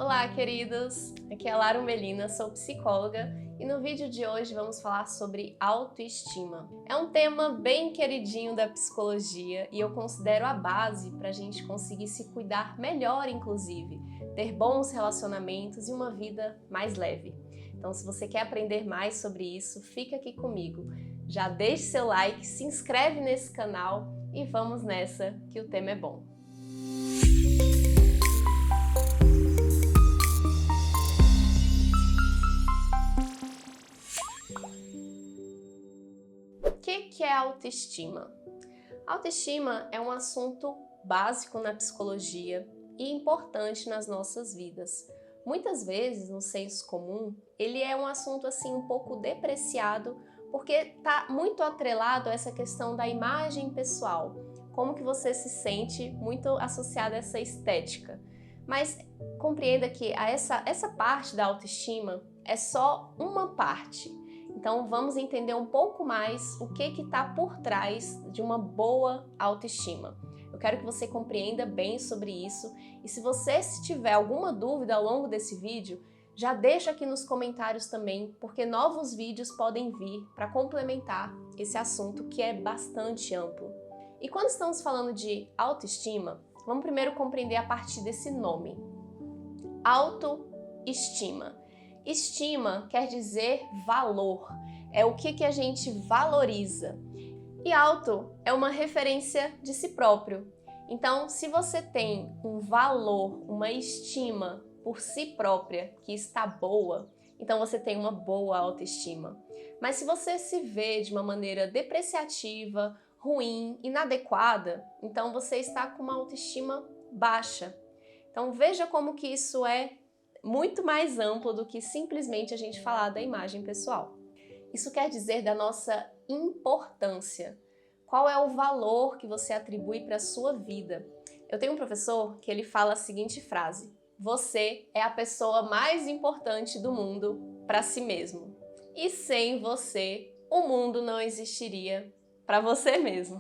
Olá, queridos! Aqui é a Lara Melina, sou psicóloga e no vídeo de hoje vamos falar sobre autoestima. É um tema bem queridinho da psicologia e eu considero a base para a gente conseguir se cuidar melhor, inclusive, ter bons relacionamentos e uma vida mais leve. Então, se você quer aprender mais sobre isso, fica aqui comigo. Já deixe seu like, se inscreve nesse canal e vamos nessa, que o tema é bom. O que é autoestima? Autoestima é um assunto básico na psicologia e importante nas nossas vidas. Muitas vezes, no senso comum, ele é um assunto assim um pouco depreciado porque está muito atrelado a essa questão da imagem pessoal, como que você se sente muito associado a essa estética. Mas compreenda que essa parte da autoestima é só uma parte. Então vamos entender um pouco mais o que está por trás de uma boa autoestima. Eu quero que você compreenda bem sobre isso e se você tiver alguma dúvida ao longo desse vídeo, já deixa aqui nos comentários também, porque novos vídeos podem vir para complementar esse assunto que é bastante amplo. E quando estamos falando de autoestima, vamos primeiro compreender a partir desse nome. Autoestima. Estima quer dizer valor, é o que a gente valoriza. E auto é uma referência de si próprio. Então, se você tem um valor, uma estima por si própria que está boa, então você tem uma boa autoestima. Mas se você se vê de uma maneira depreciativa, ruim, inadequada, então você está com uma autoestima baixa. Então veja como que isso é muito mais amplo do que simplesmente a gente falar da imagem pessoal. Isso quer dizer da nossa importância. Qual é o valor que você atribui para a sua vida? Eu tenho um professor que ele fala a seguinte frase: você é a pessoa mais importante do mundo para si mesmo. E sem você, o mundo não existiria para você mesmo.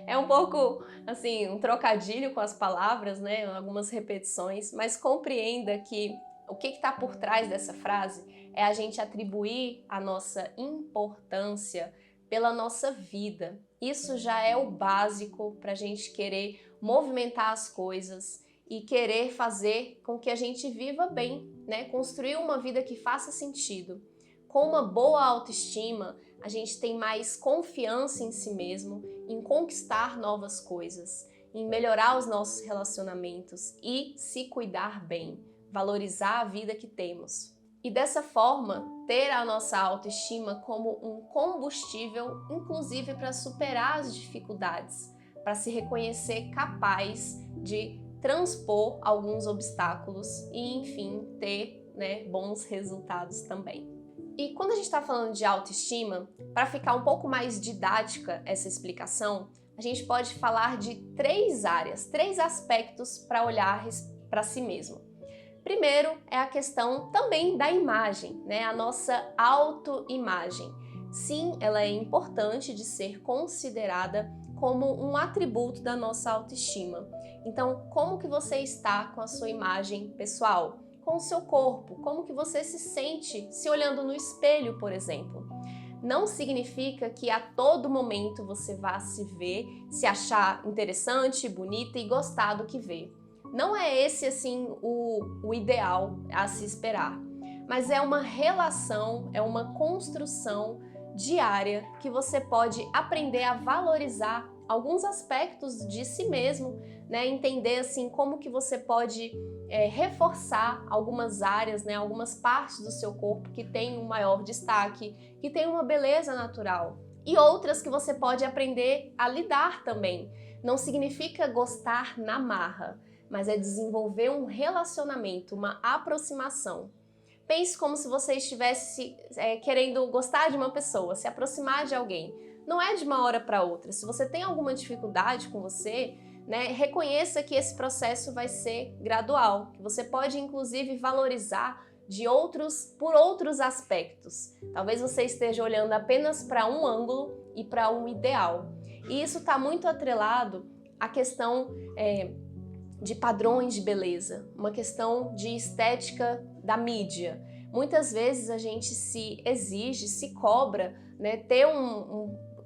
É um pouco assim, um trocadilho com as palavras, né? Algumas repetições, mas compreenda que o que está por trás dessa frase é a gente atribuir a nossa importância pela nossa vida. Isso já é o básico para a gente querer movimentar as coisas e querer fazer com que a gente viva bem, né? Construir uma vida que faça sentido. Com uma boa autoestima, a gente tem mais confiança em si mesmo, em conquistar novas coisas, em melhorar os nossos relacionamentos e se cuidar bem, valorizar a vida que temos. E dessa forma, ter a nossa autoestima como um combustível, inclusive para superar as dificuldades, para se reconhecer capaz de transpor alguns obstáculos e, enfim, ter, bons resultados também. E quando a gente está falando de autoestima, para ficar um pouco mais didática essa explicação, a gente pode falar de três áreas, três aspectos para olhar para si mesmo. Primeiro é a questão também da imagem, né? A nossa autoimagem. Sim, ela é importante de ser considerada como um atributo da nossa autoestima. Então, como que você está com a sua imagem pessoal? Com o seu corpo? Como que você se sente se olhando no espelho, por exemplo? Não significa que a todo momento você vá se ver, se achar interessante, bonita e gostar do que vê. Não é esse assim o ideal a se esperar, mas é uma relação, é uma construção diária que você pode aprender a valorizar alguns aspectos de si mesmo, né? Entender assim como que você pode reforçar algumas áreas, né? Algumas partes do seu corpo que tem um maior destaque, que tem uma beleza natural e outras que você pode aprender a lidar também. Não significa gostar na marra, mas é desenvolver um relacionamento, uma aproximação. Pense como se você estivesse querendo gostar de uma pessoa, se aproximar de alguém. Não é de uma hora para outra. Se você tem alguma dificuldade com você, reconheça que esse processo vai ser gradual, que você pode inclusive valorizar por outros aspectos. Talvez você esteja olhando apenas para um ângulo e para um ideal. E isso está muito atrelado à questão de padrões de beleza, uma questão de estética da mídia. Muitas vezes a gente se exige, se cobra, né, ter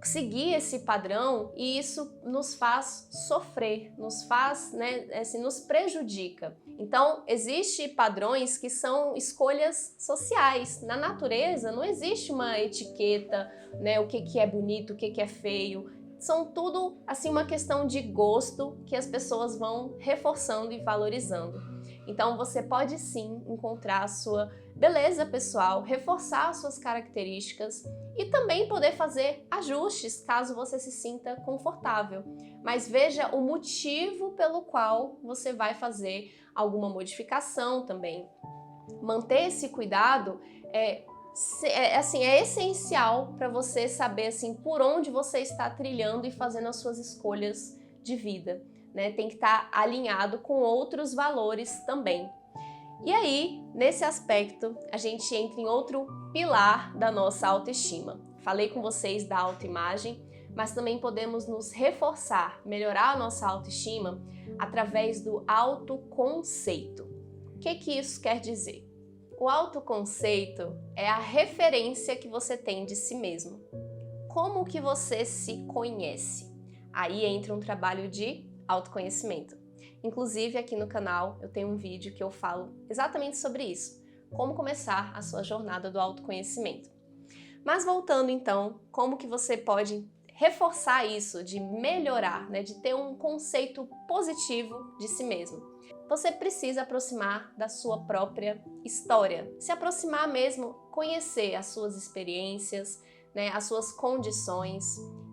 seguir esse padrão, e isso nos faz sofrer, nos faz, né, assim, nos prejudica. Então, existem padrões que são escolhas sociais. Na natureza não existe uma etiqueta, né, o que é bonito, o que é feio. São tudo assim uma questão de gosto que as pessoas vão reforçando e valorizando. Então você pode sim encontrar a sua beleza pessoal, reforçar as suas características e também poder fazer ajustes caso você se sinta confortável. Mas veja o motivo pelo qual você vai fazer alguma modificação também. Manter esse cuidado é essencial para você saber assim, por onde você está trilhando e fazendo as suas escolhas de vida, né? Tem que estar alinhado com outros valores também. E aí, nesse aspecto, a gente entra em outro pilar da nossa autoestima. Falei com vocês da autoimagem, mas também podemos nos reforçar, melhorar a nossa autoestima através do autoconceito. O que isso quer dizer? O autoconceito é a referência que você tem de si mesmo. Como que você se conhece? Aí entra um trabalho de autoconhecimento. Inclusive aqui no canal eu tenho um vídeo que eu falo exatamente sobre isso. Como começar a sua jornada do autoconhecimento. Mas voltando então, como que você pode reforçar isso, de melhorar, né, de ter um conceito positivo de si mesmo? Você precisa aproximar da sua própria história, se aproximar mesmo, conhecer as suas experiências, né, as suas condições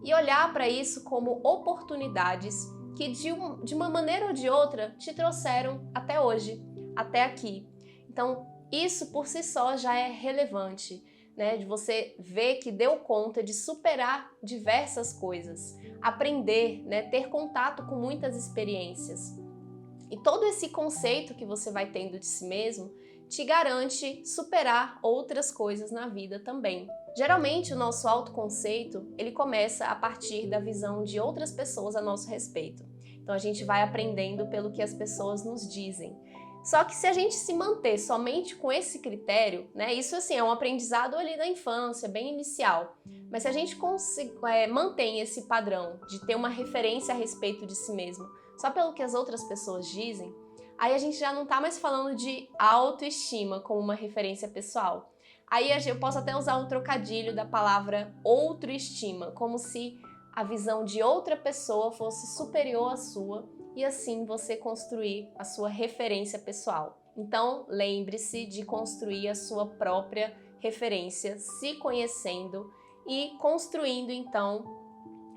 e olhar para isso como oportunidades que de uma maneira ou de outra te trouxeram até hoje, até aqui. Então isso por si só já é relevante, né, de você ver que deu conta de superar diversas coisas, aprender, né, ter contato com muitas experiências. E todo esse conceito que você vai tendo de si mesmo te garante superar outras coisas na vida também. Geralmente o nosso autoconceito, ele começa a partir da visão de outras pessoas a nosso respeito. Então a gente vai aprendendo pelo que as pessoas nos dizem. Só que se a gente se manter somente com esse critério, né, isso assim é um aprendizado ali da infância, bem inicial. Mas se a gente mantém esse padrão de ter uma referência a respeito de si mesmo, só pelo que as outras pessoas dizem, aí a gente já não tá mais falando de autoestima como uma referência pessoal. Aí eu posso até usar um trocadilho da palavra outroestima, como se a visão de outra pessoa fosse superior à sua e assim você construir a sua referência pessoal. Então lembre-se de construir a sua própria referência, se conhecendo e construindo então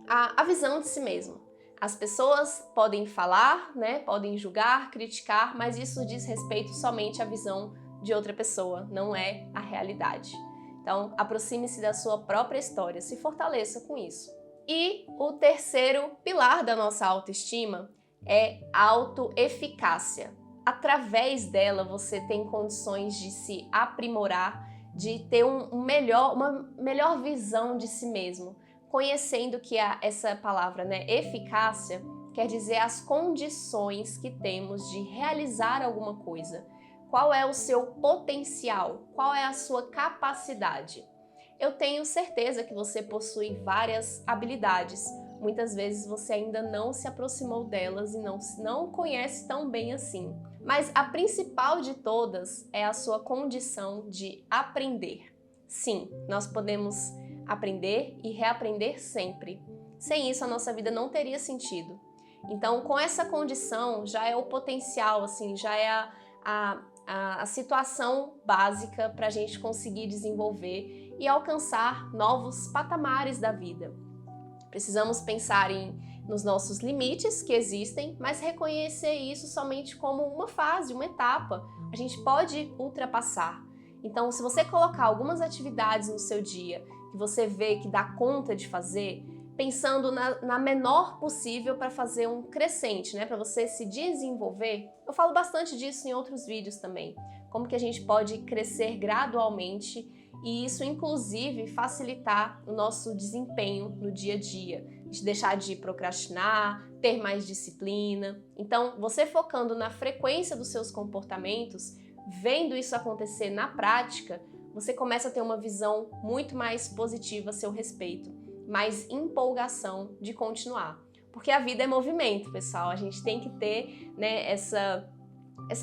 a visão de si mesmo. As pessoas podem falar, né, podem julgar, criticar, mas isso diz respeito somente à visão de outra pessoa, não é a realidade. Então, aproxime-se da sua própria história, se fortaleça com isso. E o terceiro pilar da nossa autoestima é a autoeficácia. Através dela, você tem condições de se aprimorar, de ter uma melhor visão de si mesmo. Conhecendo que essa palavra, né, eficácia, quer dizer as condições que temos de realizar alguma coisa. Qual é o seu potencial? Qual é a sua capacidade? Eu tenho certeza que você possui várias habilidades. Muitas vezes você ainda não se aproximou delas e não conhece tão bem assim. Mas a principal de todas é a sua condição de aprender. Sim, nós podemos aprender e reaprender sempre. Sem isso, a nossa vida não teria sentido. Então, com essa condição, já é o potencial, assim, já é a situação básica para a gente conseguir desenvolver e alcançar novos patamares da vida. Precisamos pensar nos nossos limites que existem, mas reconhecer isso somente como uma fase, uma etapa. A gente pode ultrapassar. Então, se você colocar algumas atividades no seu dia que você vê que dá conta de fazer, pensando na menor possível para fazer um crescente, né? Para você se desenvolver. Eu falo bastante disso em outros vídeos também. Como que a gente pode crescer gradualmente e isso, inclusive, facilitar o nosso desempenho no dia a dia. de deixar de procrastinar, ter mais disciplina. Então, você focando na frequência dos seus comportamentos, vendo isso acontecer na prática, você começa a ter uma visão muito mais positiva a seu respeito, mais empolgação de continuar. Porque a vida é movimento, pessoal. A gente tem que ter, né, essa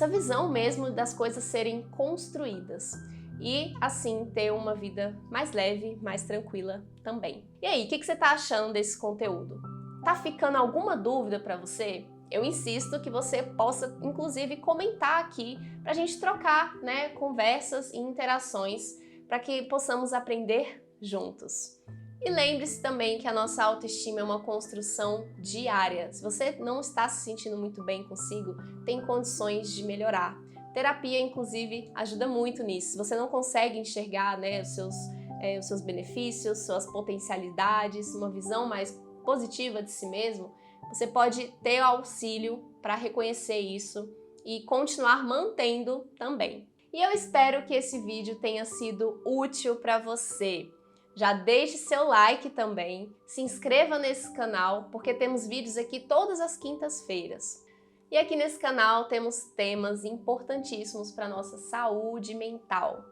visão mesmo das coisas serem construídas. E assim ter uma vida mais leve, mais tranquila também. E aí, o que você tá achando desse conteúdo? Tá ficando alguma dúvida para você? Eu insisto que você possa, inclusive, comentar aqui para a gente trocar, né, conversas e interações para que possamos aprender juntos. E lembre-se também que a nossa autoestima é uma construção diária. Se você não está se sentindo muito bem consigo, tem condições de melhorar. Terapia, inclusive, ajuda muito nisso. Se você não consegue enxergar, né, os seus benefícios, suas potencialidades, uma visão mais positiva de si mesmo, você pode ter auxílio para reconhecer isso e continuar mantendo também. E eu espero que esse vídeo tenha sido útil para você. Já deixe seu like também, se inscreva nesse canal, porque temos vídeos aqui todas as quintas-feiras. E aqui nesse canal temos temas importantíssimos para a nossa saúde mental.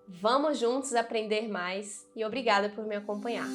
Vamos juntos aprender mais e obrigada por me acompanhar.